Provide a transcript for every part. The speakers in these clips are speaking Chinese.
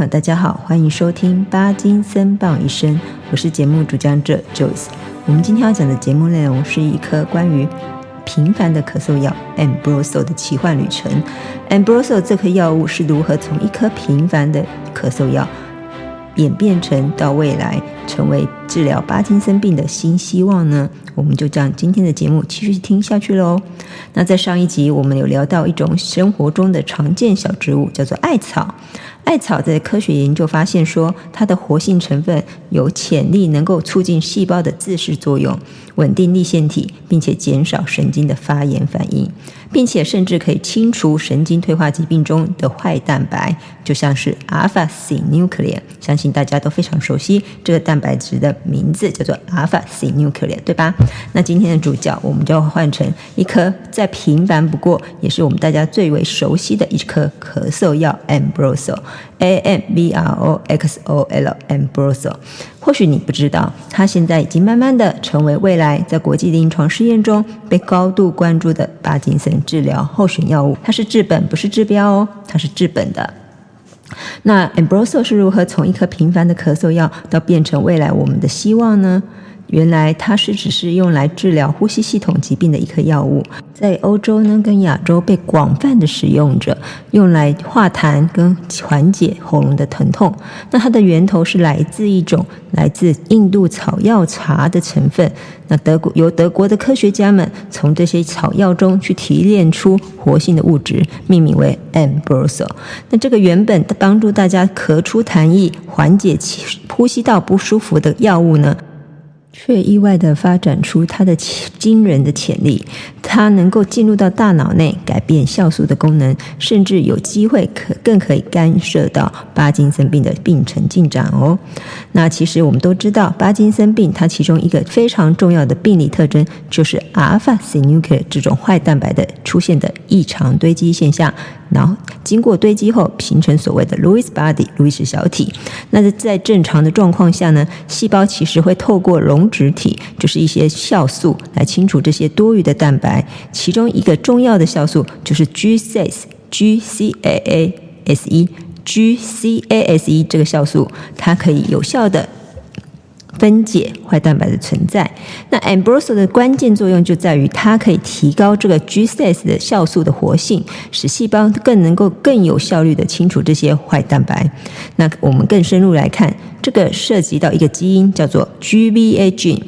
朋友大家好，欢迎收听巴金森棒医生，我是节目主讲者 Joyce。 我们今天要讲的节目内容是一颗关于平凡的咳嗽药 Ambroxol 的奇幻旅程。 Ambroxol 这颗药物是如何从一颗平凡的咳嗽药演变成到未来成为治疗巴金森病的新希望呢？我们就将今天的节目继续听下去咯。那在上一集我们有聊到一种生活中的常见小植物，叫做艾草。艾草在科学研究发现说，它的活性成分有潜力能够促进细胞的自噬作用，稳定粒线体，并且减少神经的发炎反应，并且甚至可以清除神经退化疾病中的坏蛋白，就像是 alpha-synuclein。 相信大家都非常熟悉这个蛋白质的名字，叫做 alpha-synuclein， 对吧？那今天的主角我们就换成一颗再平凡不过，也是我们大家最为熟悉的一颗咳嗽药 Ambroxol， Ambroxol Ambroxol。 或许你不知道，它现在已经慢慢的成为未来在国际临床试验中被高度关注的巴金森治疗候选药物。它是治本不是治标哦，它是治本的。那 Ambroxol 是如何从一颗平凡的咳嗽药到变成未来我们的希望呢？原来它只是用来治疗呼吸系统疾病的一颗药物，在欧洲呢跟亚洲被广泛的使用着，用来化痰跟缓解喉咙的疼痛。那它的源头是来自一种来自印度草药茶的成分。那由德国的科学家们从这些草药中去提炼出活性的物质，命名为 Ambroxol。 那这个原本帮助大家咳出痰液，缓解呼吸道不舒服的药物呢，却意外地发展出它的惊人的潜力。它能够进入到大脑内，改变酵素的功能，甚至有机会更可以干涉到巴金森病的病程进展哦。那其实我们都知道，巴金森病它其中一个非常重要的病理特征就是阿尔法synuclein这种坏蛋白的出现的异常堆积现象，然后经过堆积后形成所谓的 Lewis body 路易斯小体。那在正常的状况下呢，细胞其实会透过溶质体，就是一些酵素来清除这些多余的蛋白。其中一个重要的酵素就是 GCASE 这个酵素，它可以有效的分解坏蛋白的存在。那 Ambroxol 的关键作用就在于它可以提高这个 GCASE 的酵素的活性，使细胞能够更有效率的清除这些坏蛋白。那我们更深入来看，这个涉及到一个基因叫做 GBA基因。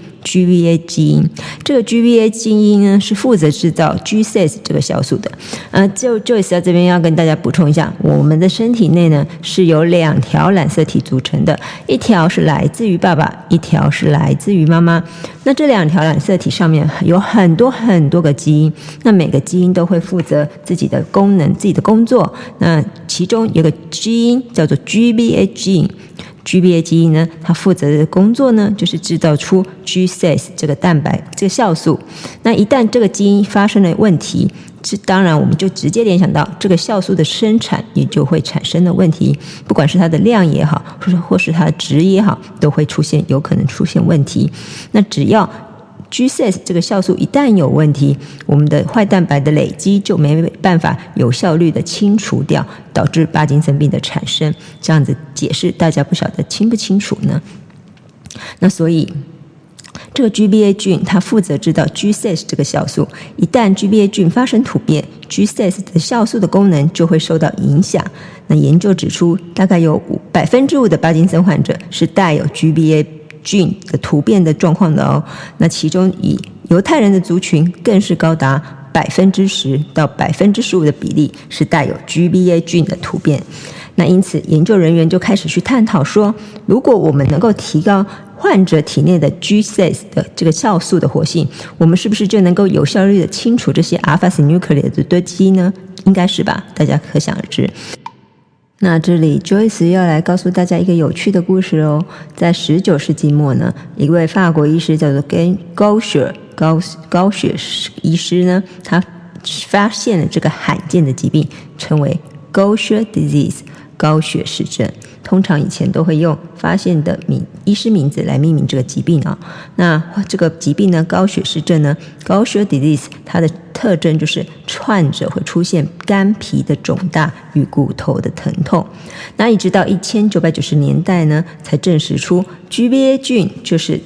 这个 GBA 基因呢，是负责制造 GCASE 这个酵素的。Joyce 在这边要跟大家补充一下，我们的身体内呢是由2条染色体组成的，一条是来自于爸爸，一条是来自于妈妈。那这2条染色体上面有很多很多个基因，那每个基因都会负责自己的功能、自己的工作。那其中有个基因叫做 GBA 基因。GBA 基因呢，它负责的工作呢，就是制造出 GCASE 这个蛋白这个酵素。那一旦这个基因发生了问题，当然我们就直接联想到这个酵素的生产也就会产生了问题，不管是它的量也好，或是它的值也好，都会有可能出现问题。那只要GCASE 这个酵素一旦有问题，我们的坏蛋白的累积就没办法有效率的清除掉，导致巴金森病的产生。这样子解释大家不晓得清不清楚呢？那所以这个 GBA 菌它负责制造 GCASE 这个酵素，一旦 GBA 菌发生突变， GCASE 的酵素的功能就会受到影响。那研究指出，大概有5%的巴金森患者是带有 GBA菌的突变的状况的哦。那其中以犹太人的族群更是高达10%到15%的比例是带有 GBA 菌的突变。那因此研究人员就开始去探讨说，如果我们能够提高患者体内的 GCASE 的这个酵素的活性，我们是不是就能够有效率的清除这些 alpha-synuclein 的堆积呢？应该是吧，大家可想而知。那这里 Joyce 要来告诉大家一个有趣的故事哦。在19世纪末呢，一位法国医师叫做高雪医师呢，他发现了这个罕见的疾病，称为 Gaucher disease 高血氏症。通常以前都会用发现的医师名字来命名这个疾病啊。那这个疾病呢，高血氏症呢 Gaucher disease， 它的特征就是患者会出现肝皮的肿大与骨头的疼痛。那一直到1990年代呢，才证实出 GBA 菌就是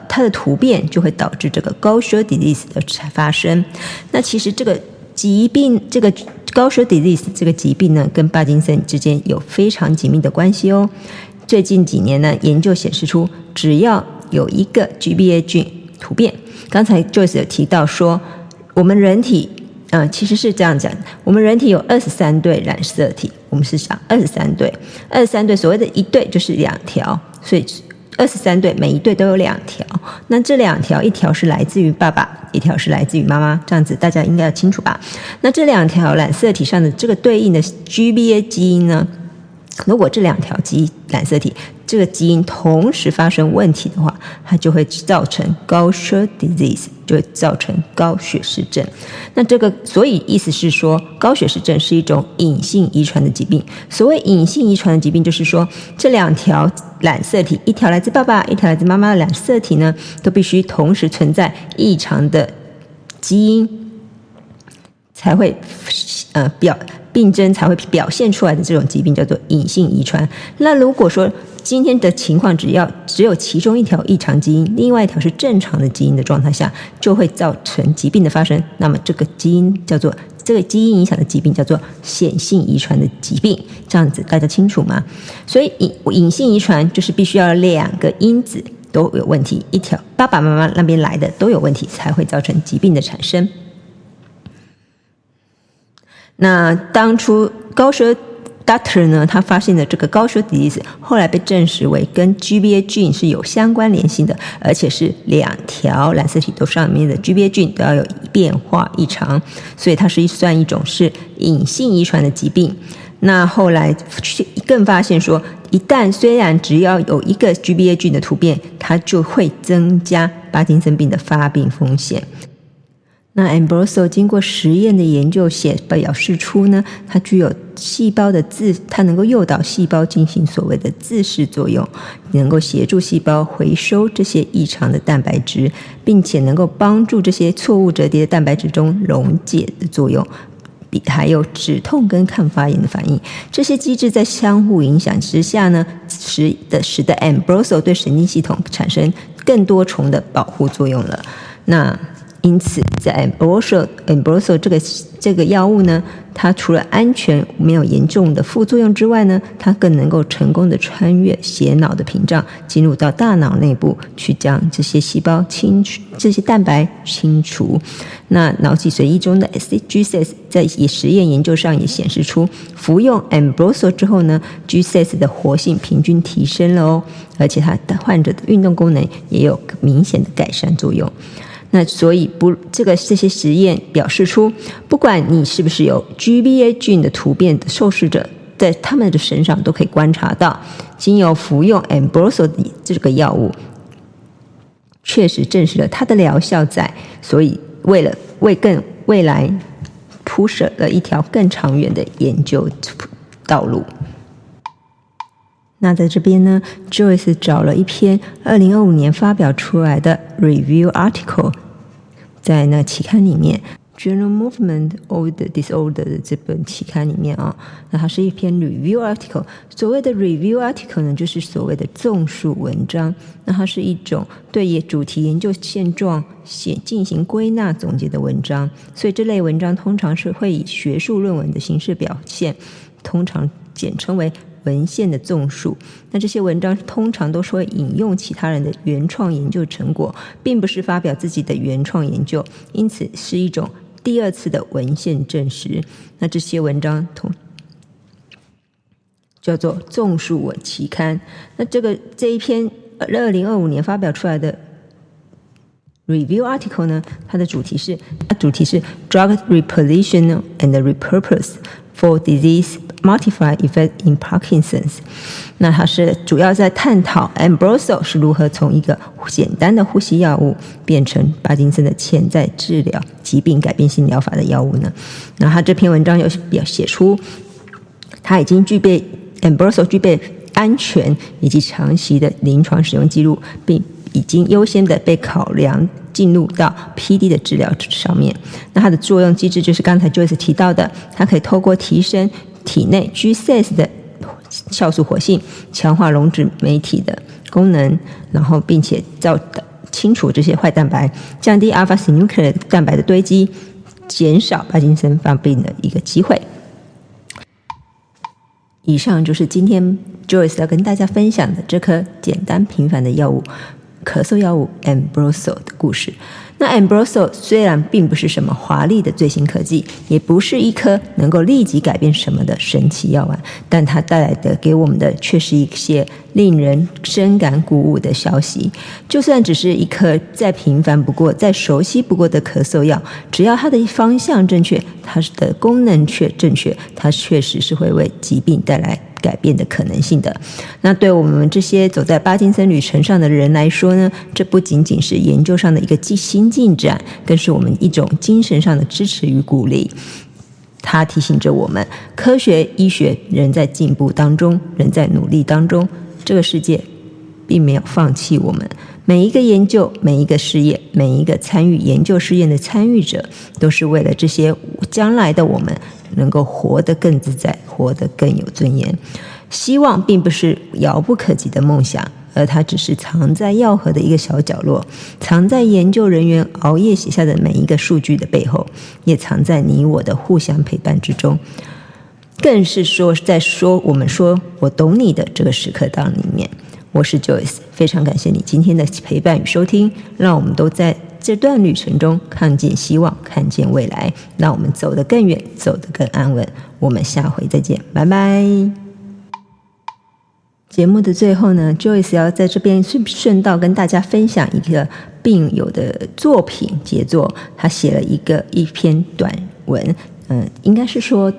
它的突变就会导致这个 Gaucher disease 的发生。那其实这个疾病，这个Gaucher disease 这个疾病呢，跟帕金森之间有非常紧密的关系哦。最近几年呢，研究显示出，只要有一个 GBA 菌突变，刚才 Joyce 有提到说，我们人体其实是这样讲，我们人体有23对染色体，我们是想23对，所谓的一对就是2条，所以23对，每一对都有2条。那这2条，一条是来自于爸爸，一条是来自于妈妈，这样子大家应该要清楚吧？那这2条染色体上的这个对应的 GBA 基因呢，如果这2条染色体这个基因同时发生问题的话，它就会造成 Gaucher disease， 就会造成高血氏症。那这个所以意思是说，高血氏症是一种隐性遗传的疾病。所谓隐性遗传的疾病，就是说这2条染色体，一条来自爸爸，一条来自妈妈的染色体呢，都必须同时存在异常的基因，才会病症才会表现出来的这种疾病叫做隐性遗传。那如果说今天的情况只有其中一条异常基因，另外一条是正常的基因的状态下，就会造成疾病的发生。那么这个基因影响的疾病叫做显性遗传的疾病，这样子大家清楚吗？所以隐性遗传就是必须要2个因子都有问题，一条爸爸妈妈那边来的都有问题，才会造成疾病的产生。那当初Gaucher Doctor 呢，他发现的这个Gaucher disease后来被证实为跟 GBA 菌是有相关联性的，而且是2条染色体都上面的 GBA 菌都要有变化异常，所以它算一种是隐性遗传的疾病。那后来更发现说，虽然只要有一个 GBA 菌的突变，它就会增加帕金森病的发病风险。那 Ambrosio 经过实验的研究表示出呢，它具有它能够诱导细胞进行所谓的自噬作用，能够协助细胞回收这些异常的蛋白质，并且能够帮助这些错误折叠的蛋白质中溶解的作用，还有止痛跟抗发炎的反应。这些机制在相互影响之下呢，使得 Ambrosio 对神经系统产生更多重的保护作用了。那因此在 Ambrosio 这个药物呢，它除了安全没有严重的副作用之外呢，它更能够成功的穿越血脑的屏障，进入到大脑内部，去将这些细胞这些蛋白清除。那脑脊髓液中的 G6 在实验研究上也显示出，服用 Ambrosio 之后呢， G6 的活性平均提升了哦，而且它的患者的运动功能也有明显的改善作用。那所以这些实验表示出，不管你是不是有 GBA 菌的突变的受试者，在他们的身上都可以观察到，经由服用 Ambrosio 这个药物，确实证实了它的疗效在，所以为未来铺设了一条更长远的研究道路。那在这边呢 Joyce 找了一篇2025年发表出来的 review article， 在那期刊里面 Journal Movement of the Disorder 的这本期刊里面啊，那它是一篇 review article。所谓的 review article 呢，就是所谓的综述文章。那它是一种对主题研究现状进行归纳总结的文章，所以这类文章通常是会以学术论文的形式表现，通常简称为文献的综述。那这些文章通常都是会引用其他人的原创研究成果，并不是发表自己的原创研究，因此是一种第二次的文献证实。那这些文章叫做综述文期刊。那这一篇2025年发表出来的 review article 呢，它的主题是 Drug Reposition and Repurpose for Disease Multiply Effect in Parkinson's。 那它是主要在探讨 Ambrosio 是如何从一个简单的呼吸药物变成帕金森的潜在治疗疾病改变性疗法的药物呢？那它这篇文章有写出他已经Ambrosio 具备安全以及长期的临床使用记录，并已经优先的被考量进入到 PD 的治疗上面。那它的作用机制就是刚才 Joyce 提到的，它可以透过提升体内 G6 的酵素活性，强化溶脂酶体的功能，然后并且清除这些坏蛋白，降低 alpha-synuclein 蛋白的堆积，减少帕金森发病的一个机会。以上就是今天 Joyce 要跟大家分享的这颗简单平凡的药物，咳嗽药物 Ambrosio 的故事。那 Ambrosio 虽然并不是什么华丽的最新科技，也不是一颗能够立即改变什么的神奇药丸，但它带来的给我们的却是一些令人深感鼓舞的消息。就算只是一颗再平凡不过、再熟悉不过的咳嗽药，只要它的方向正确，它的功能却正确，它确实是会为疾病带来改变的可能性的。那对我们这些走在帕金森旅程上的人来说呢，这不仅仅是研究上的一个新进展，更是我们一种精神上的支持与鼓励。它提醒着我们，科学医学仍在进步当中，仍在努力当中，这个世界并没有放弃我们。每一个研究，每一个试验，每一个参与研究试验的参与者，都是为了这些将来的我们能够活得更自在，活得更有尊严。希望并不是遥不可及的梦想，而它只是藏在药盒的一个小角落，藏在研究人员熬夜写下的每一个数据的背后，也藏在你我的互相陪伴之中，更是在我们说我懂你的这个时刻当里面。我是 Joyce， 非常感谢你今天的陪伴与收听，让我们都在这段旅程中看见希望，看见未来，让我们走得更远，走得更安稳。我们下回再见，拜拜。节目的最后呢， Joyce 要在这边顺道跟大家分享一个病友的作品杰作，他写了一篇短文，应该是说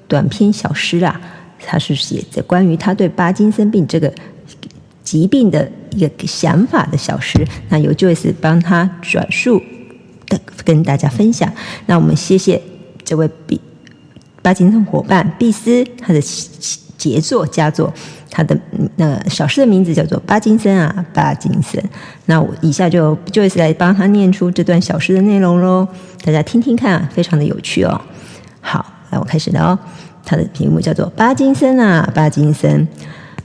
短篇小诗啦。他是写着关于他对帕金森病这个疾病的一个想法的小诗，那由 Joyce 帮他转述的跟大家分享。那我们谢谢这位帕金森伙伴毕斯，他的佳作，他的小诗的名字叫做帕金森啊，帕金森。那我以下就 Joyce 来帮他念出这段小诗的内容咯，大家听听看，非常的有趣哦。好，来我开始了哦。他的题目叫做帕金森啊，帕金森。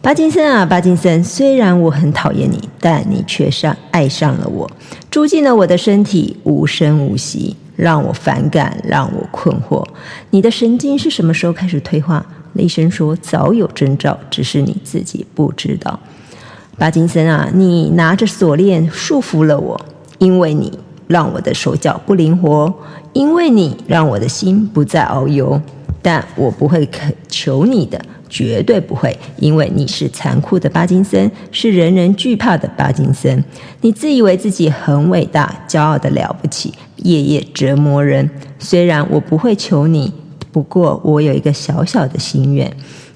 帕金森啊，帕金森，虽然我很讨厌你，但你却爱上了我，住进了我的身体，无声无息，让我反感，让我困惑。你的神经是什么时候开始退化？医生说早有征兆，只是你自己不知道。帕金森啊，你拿着锁链束缚了我，因为你让我的手脚不灵活，因为你让我的心不再遨游。但我不会求你的，绝对不会，因为你是残酷的帕金森，是人人惧怕的帕金森。你自以为自己很伟大，骄傲的了不起，夜夜折磨人。虽然我不会求你，不过我有一个小小的心愿，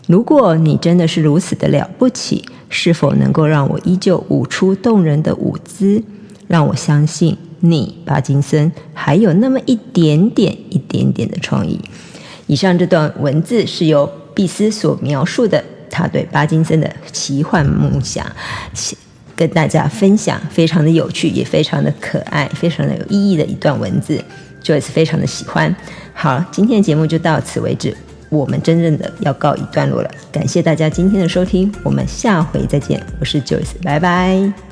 如果你真的是如此的了不起，是否能够让我依旧舞出动人的舞姿，让我相信你帕金森还有那么一点点的创意。以上这段文字是由毕斯所描述的他对帕金森的奇幻梦想，跟大家分享，非常的有趣，也非常的可爱，非常的有意义的一段文字， Joyce 非常的喜欢。好，今天的节目就到此为止，我们真正的要告一段落了。感谢大家今天的收听，我们下回再见，我是 Joyce， 拜拜。